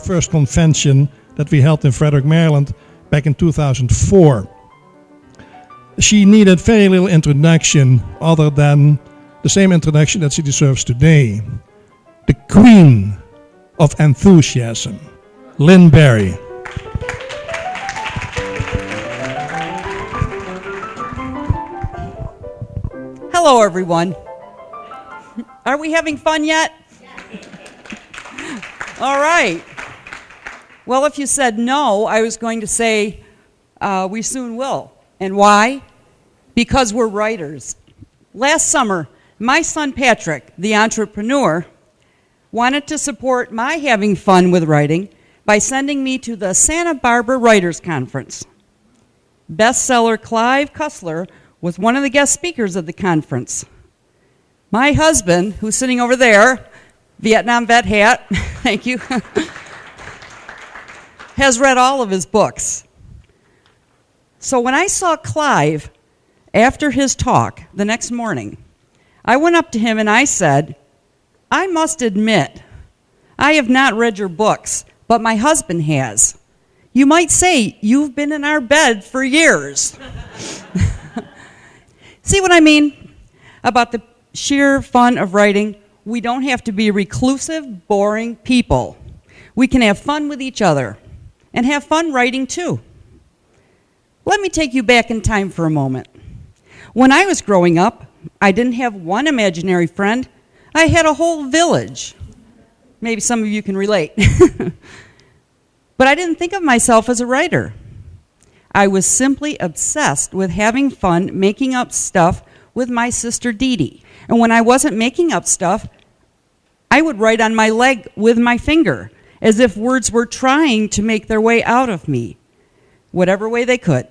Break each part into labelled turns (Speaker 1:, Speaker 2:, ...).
Speaker 1: first convention that we held in Frederick, Maryland back in 2004. She needed very little introduction other than the same introduction that she deserves today. The queen of enthusiasm, Lynn Barry.
Speaker 2: Hello, everyone. Are we having fun yet? All right. Well, if you said no, I was going to say we soon will. And why? Because we're writers. Last summer, my son Patrick, the entrepreneur, wanted to support my having fun with writing by sending me to the Santa Barbara Writers Conference. Bestseller Clive Cussler was one of the guest speakers of the conference. My husband, who's sitting over there, Vietnam vet hat, thank you, has read all of his books. So when I saw Clive after his talk the next morning, I went up to him and I said, I must admit, I have not read your books, but my husband has. You might say you've been in our bed for years. See what I mean about the sheer fun of writing? We don't have to be reclusive, boring people. We can have fun with each other and have fun writing too. Let me take you back in time for a moment. When I was growing up, I didn't have one imaginary friend. I had a whole village. Maybe some of you can relate. But I didn't think of myself as a writer. I was simply obsessed with having fun making up stuff with my sister Dee Dee. And when I wasn't making up stuff, I would write on my leg with my finger, as if words were trying to make their way out of me, whatever way they could.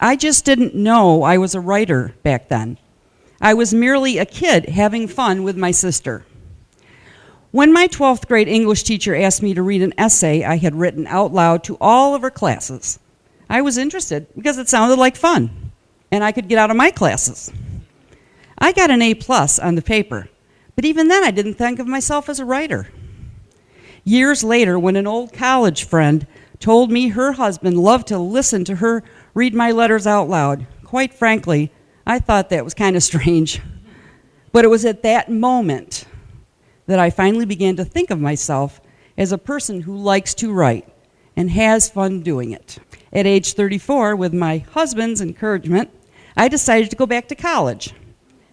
Speaker 2: I just didn't know I was a writer back then. I was merely a kid having fun with my sister. When my 12th grade English teacher asked me to read an essay I had written out loud to all of her classes, I was interested because it sounded like fun, and I could get out of my classes. I got an A+ on the paper, but even then I didn't think of myself as a writer. Years later, when an old college friend told me her husband loved to listen to her read my letters out loud, quite frankly, I thought that was kind of strange. But it was at that moment that I finally began to think of myself as a person who likes to write and has fun doing it. At age 34, with my husband's encouragement, I decided to go back to college.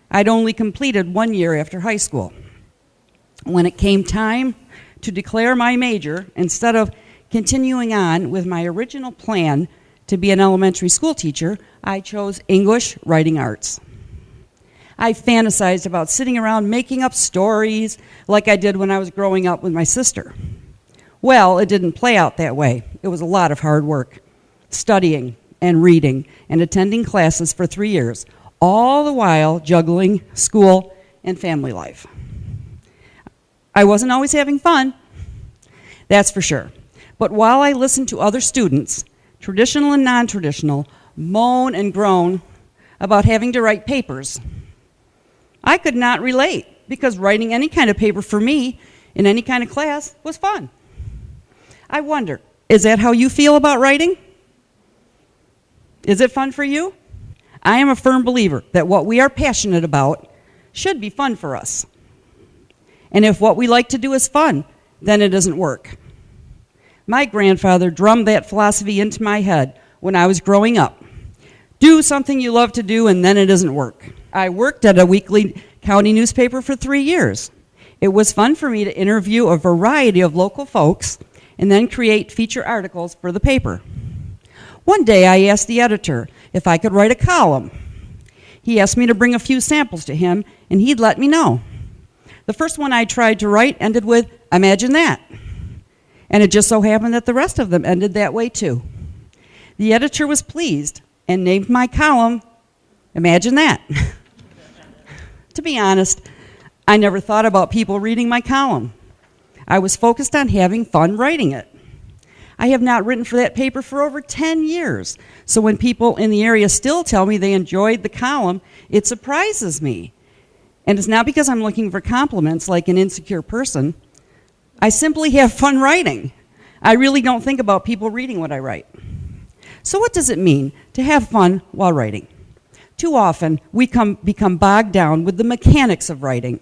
Speaker 2: I'd only completed 1 year after high school. When it came time to declare my major, instead of continuing on with my original plan to be an elementary school teacher, I chose English Writing Arts. I fantasized about sitting around making up stories like I did when I was growing up with my sister. Well, it didn't play out that way. It was a lot of hard work, studying and reading and attending classes for 3 years, all the while juggling school and family life. I wasn't always having fun, that's for sure. But while I listened to other students, traditional and non-traditional, moan and groan about having to write papers, I could not relate because writing any kind of paper for me in any kind of class was fun. I wonder, is that how you feel about writing? Is it fun for you? I am a firm believer that what we are passionate about should be fun for us. And if what we like to do is fun, then it doesn't work. My grandfather drummed that philosophy into my head when I was growing up. Do something you love to do and then it doesn't work. I worked at a weekly county newspaper for 3 years. It was fun for me to interview a variety of local folks and then create feature articles for the paper. One day I asked the editor if I could write a column. He asked me to bring a few samples to him and he'd let me know. The first one I tried to write ended with, "Imagine that." And it just so happened that the rest of them ended that way too. The editor was pleased and named my column, "Imagine That." To be honest, I never thought about people reading my column. I was focused on having fun writing it. I have not written for that paper for over 10 years, so when people in the area still tell me they enjoyed the column, it surprises me. And it's not because I'm looking for compliments like an insecure person. I simply have fun writing. I really don't think about people reading what I write. So what does it mean to have fun while writing? Too often, we become bogged down with the mechanics of writing,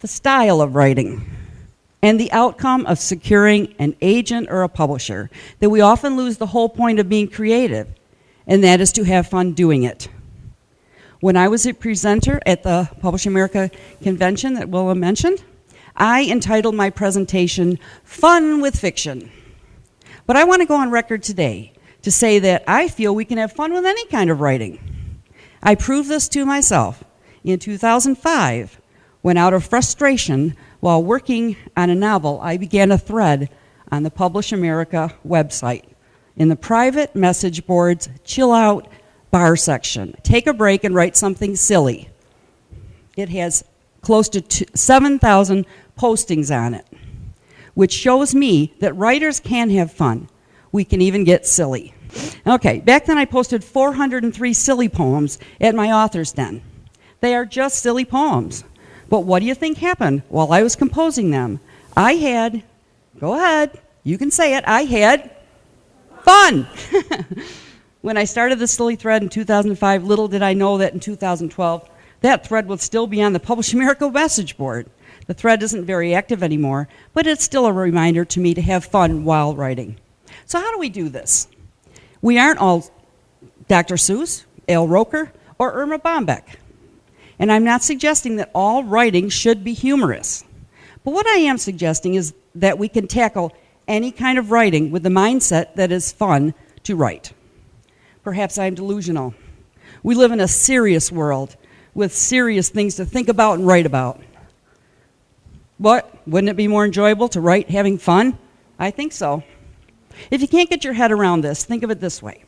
Speaker 2: the style of writing, and the outcome of securing an agent or a publisher, that we often lose the whole point of being creative, and that is to have fun doing it. When I was a presenter at the PublishAmerica Convention that Willa mentioned, I entitled my presentation, Fun with Fiction. But I want to go on record today to say that I feel we can have fun with any kind of writing. I proved this to myself in 2005, when out of frustration, while working on a novel, I began a thread on the PublishAmerica website in the private message board's Chill Out bar section. Take a break and write something silly. It has close to 7,000 postings on it, which shows me that writers can have fun. We can even get silly. Okay, back then I posted 403 silly poems at my author's den. They are just silly poems. But what do you think happened while I was composing them? I had, go ahead, you can say it, I had fun. When I started the silly thread in 2005, little did I know that in 2012, that thread would still be on the PublishAmerica message board. The thread isn't very active anymore, but it's still a reminder to me to have fun while writing. So how do we do this? We aren't all Dr. Seuss, Al Roker, or Irma Bombeck. And I'm not suggesting that all writing should be humorous. But what I am suggesting is that we can tackle any kind of writing with the mindset that is fun to write. Perhaps I'm delusional. We live in a serious world with serious things to think about and write about. But wouldn't it be more enjoyable to write having fun? I think so. If you can't get your head around this, think of it this way.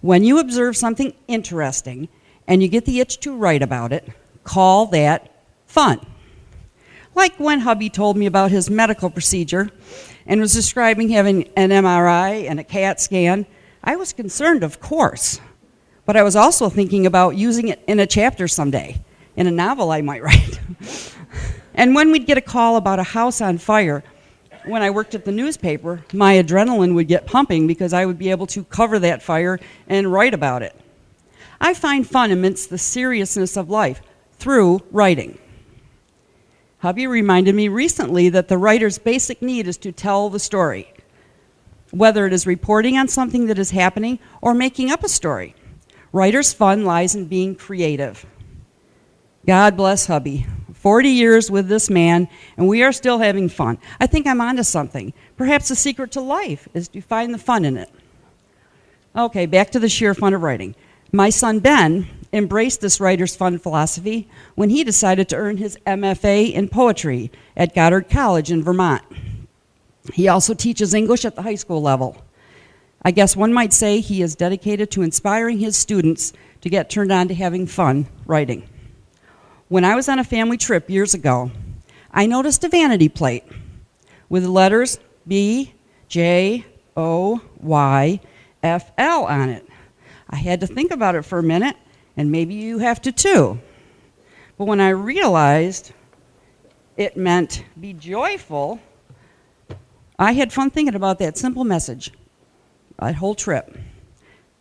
Speaker 2: When you observe something interesting and you get the itch to write about it, call that fun. Like when hubby told me about his medical procedure and was describing having an MRI and a CAT scan, I was concerned, of course, but I was also thinking about using it in a chapter someday, in a novel I might write. And when we'd get a call about a house on fire, when I worked at the newspaper, my adrenaline would get pumping because I would be able to cover that fire and write about it. I find fun amidst the seriousness of life through writing. Hubby reminded me recently that the writer's basic need is to tell the story, whether it is reporting on something that is happening or making up a story. Writer's fun lies in being creative. God bless hubby. 40 years with this man, and we are still having fun. I think I'm onto something. Perhaps the secret to life is to find the fun in it. Okay, back to the sheer fun of writing. My son Ben embraced this writer's fun philosophy when he decided to earn his MFA in poetry at Goddard College in Vermont. He also teaches English at the high school level. I guess one might say he is dedicated to inspiring his students to get turned on to having fun writing. When I was on a family trip years ago, I noticed a vanity plate with the letters BJOYFL on it. I had to think about it for a minute, and maybe you have to too. But when I realized it meant be joyful, I had fun thinking about that simple message, that whole trip,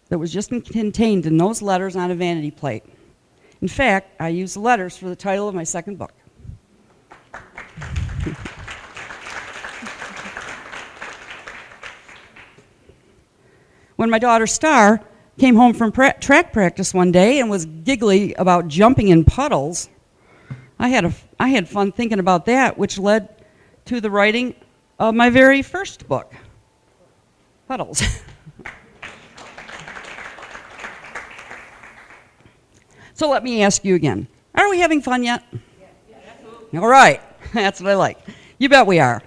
Speaker 2: that was just contained in those letters on a vanity plate. In fact, I used the letters for the title of my second book. When my daughter Star came home from track practice one day and was giggly about jumping in puddles, I had fun thinking about that, which led to the writing of my very first book, Puddles. So let me ask you again, are we having fun yet? Yeah. All right, that's what I like. You bet we are,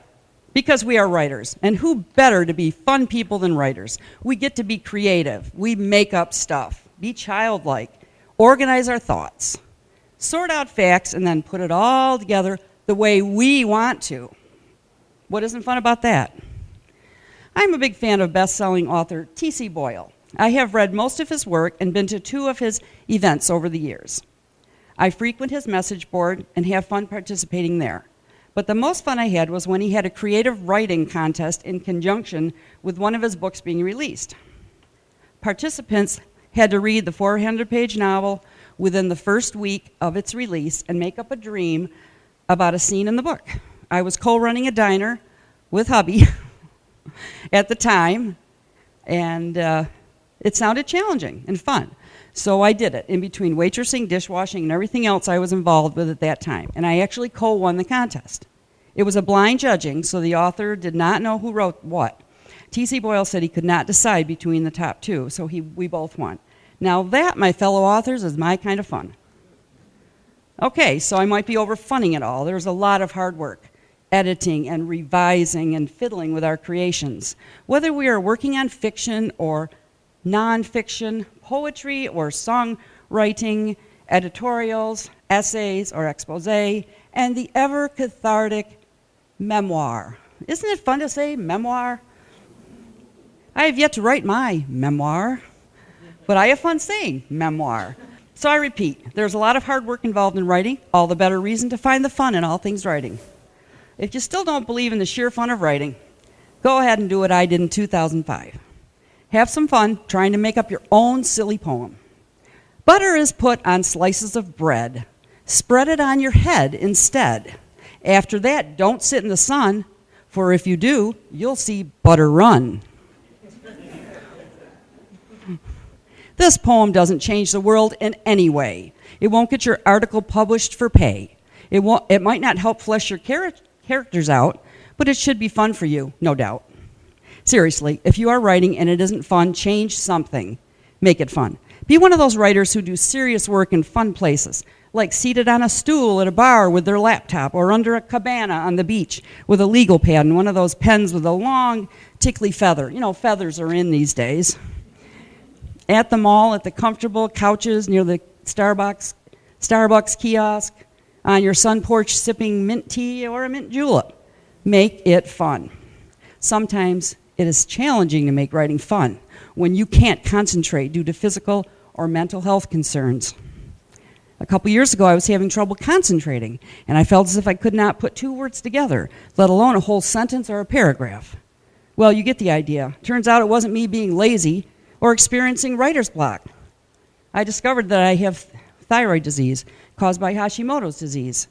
Speaker 2: because we are writers. And who better to be fun people than writers? We get to be creative. We make up stuff, be childlike, organize our thoughts, sort out facts, and then put it all together the way we want to. What isn't fun about that? I'm a big fan of best-selling author T.C. Boyle. I have read most of his work and been to 2 of his events over the years. I frequent his message board and have fun participating there. But the most fun I had was when he had a creative writing contest in conjunction with one of his books being released. Participants had to read the 400-page novel within the first week of its release and make up a dream about a scene in the book. I was co-running a diner with hubby at the time, and it sounded challenging and fun. So I did it in between waitressing, dishwashing, and everything else I was involved with at that time. And I actually co-won the contest. It was a blind judging, so the author did not know who wrote what. T.C. Boyle said he could not decide between the top two, so we both won. Now that, my fellow authors, is my kind of fun. Okay, so I might be over-funning it all. There's a lot of hard work, editing and revising and fiddling with our creations. Whether we are working on fiction or nonfiction, poetry or songwriting, editorials, essays or expose, and the ever-cathartic memoir. Isn't it fun to say memoir? I have yet to write my memoir, but I have fun saying memoir. So I repeat, there's a lot of hard work involved in writing, all the better reason to find the fun in all things writing. If you still don't believe in the sheer fun of writing, go ahead and do what I did in 2005. Have some fun trying to make up your own silly poem. Butter is put on slices of bread. Spread it on your head instead. After that, don't sit in the sun, for if you do, you'll see butter run. This poem doesn't change the world in any way. It won't get your article published for pay. It might not help flesh your characters out, but it should be fun for you, no doubt. Seriously, if you are writing and it isn't fun, change something. Make it fun. Be one of those writers who do serious work in fun places, like seated on a stool at a bar with their laptop, or under a cabana on the beach with a legal pad and one of those pens with a long, tickly feather. You know, feathers are in these days. At the mall, at the comfortable couches near the Starbucks kiosk, on your sun porch sipping mint tea or a mint julep. Make it fun. Sometimes it is challenging to make writing fun when you can't concentrate due to physical or mental health concerns. A couple years ago, I was having trouble concentrating, and I felt as if I could not put two words together, let alone a whole sentence or a paragraph. Well, you get the idea. Turns out it wasn't me being lazy or experiencing writer's block. I discovered that I have thyroid disease caused by Hashimoto's disease,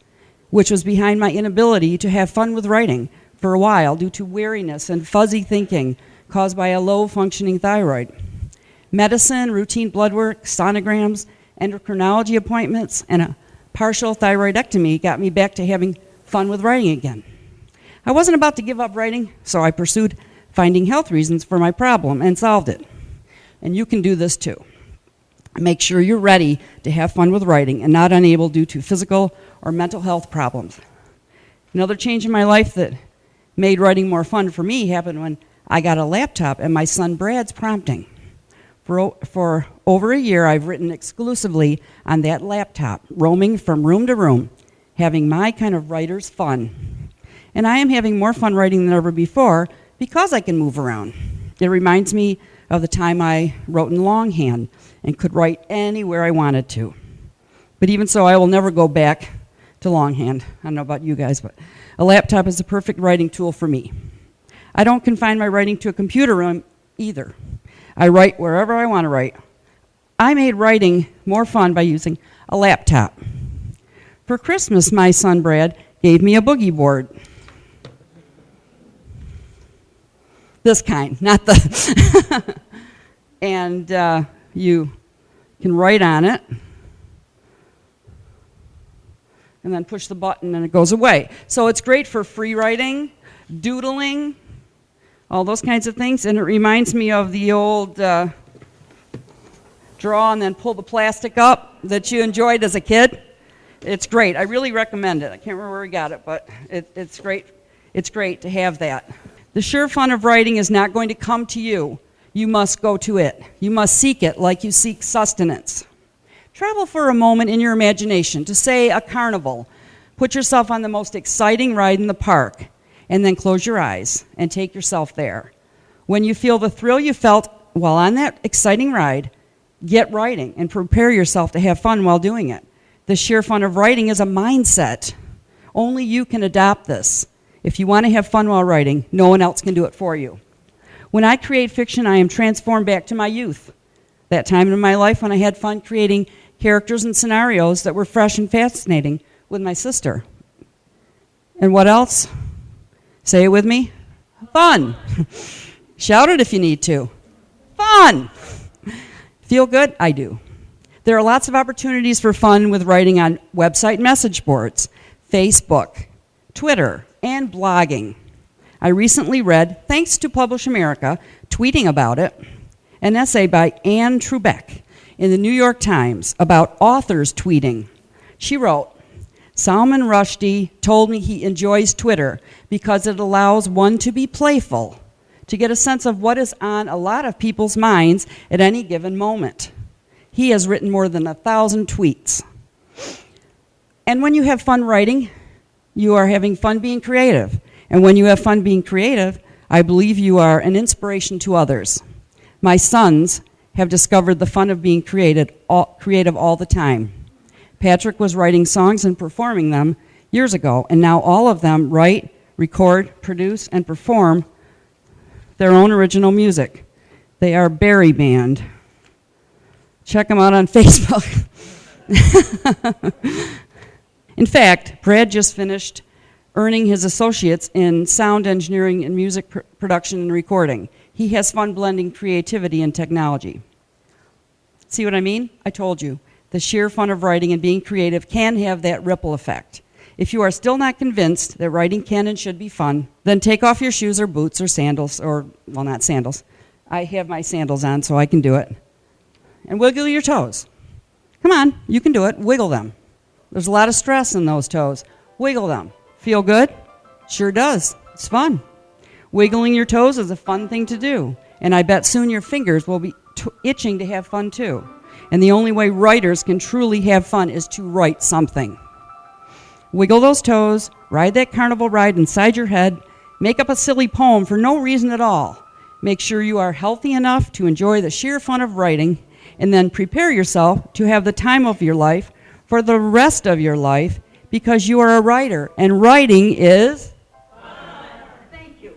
Speaker 2: which was behind my inability to have fun with writing for a while due to weariness and fuzzy thinking caused by a low-functioning thyroid. Medicine, routine blood work, sonograms, endocrinology appointments, and a partial thyroidectomy got me back to having fun with writing again. I wasn't about to give up writing, so I pursued finding health reasons for my problem and solved it. And you can do this too. Make sure you're ready to have fun with writing and not unable due to physical or mental health problems. Another change in my life that made writing more fun for me happened when I got a laptop and my son Brad's prompting. For over a year, I've written exclusively on that laptop, roaming from room to room, having my kind of writer's fun. And I am having more fun writing than ever before because I can move around. It reminds me of the time I wrote in longhand and could write anywhere I wanted to. But even so, I will never go back to longhand. I don't know about you guys, but a laptop is the perfect writing tool for me. I don't confine my writing to a computer room either. I write wherever I want to write. I made writing more fun by using a laptop. For Christmas, my son Brad gave me a boogie board. This kind, not the... And you can write on it and then push the button and it goes away. So it's great for free writing, doodling, all those kinds of things. And it reminds me of the old draw and then pull the plastic up that you enjoyed as a kid. It's great. I really recommend it. I can't remember where we got it, but it's great. It's great to have that. The sheer fun of writing is not going to come to you. You must go to it. You must seek it like you seek sustenance. Travel for a moment in your imagination to, say, a carnival. Put yourself on the most exciting ride in the park, and then close your eyes and take yourself there. When you feel the thrill you felt while on that exciting ride, get writing and prepare yourself to have fun while doing it. The sheer fun of writing is a mindset, Only you can adopt this. If you want to have fun while writing, no one else can do it for you. When I create fiction, I am transformed back to my youth, that time in my life when I had fun creating characters and scenarios that were fresh and fascinating with my sister. And what else? Say it with me. Fun. Shout it if you need to. Fun. Feel good? I do. There are lots of opportunities for fun with writing on website message boards, Facebook, Twitter, and blogging. I recently read, thanks to Publish America, tweeting about it, an essay by Anne Trubeck in the New York Times about authors tweeting. She wrote, Salman Rushdie told me he enjoys Twitter because it allows one to be playful, to get a sense of what is on a lot of people's minds at any given moment. He has written more than 1,000 tweets. And when you have fun writing, you are having fun being creative. And when you have fun being creative, I believe you are an inspiration to others. My sons have discovered the fun of being creative all the time. Patrick was writing songs and performing them years ago, and now all of them write, record, produce, and perform their own original music. They are Barry Band. Check them out on Facebook. In fact, Brad just finished earning his associates in sound engineering and music production and recording. He has fun blending creativity and technology. See what I mean? I told you. The sheer fun of writing and being creative can have that ripple effect. If you are still not convinced that writing can and should be fun, then take off your shoes or boots or sandals, or, well, not sandals. I have my sandals on, so I can do it. And wiggle your toes. Come on, you can do it. Wiggle them. There's a lot of stress in those toes. Wiggle them. Feel good? Sure does. It's fun. Wiggling your toes is a fun thing to do. And I bet soon your fingers will be itching to have fun too. And the only way writers can truly have fun is to write something. Wiggle those toes, ride that carnival ride inside your head, make up a silly poem for no reason at all. Make sure you are healthy enough to enjoy the sheer fun of writing, and then prepare yourself to have the time of your life for the rest of your life, because you are a writer, and writing is fun. Thank you.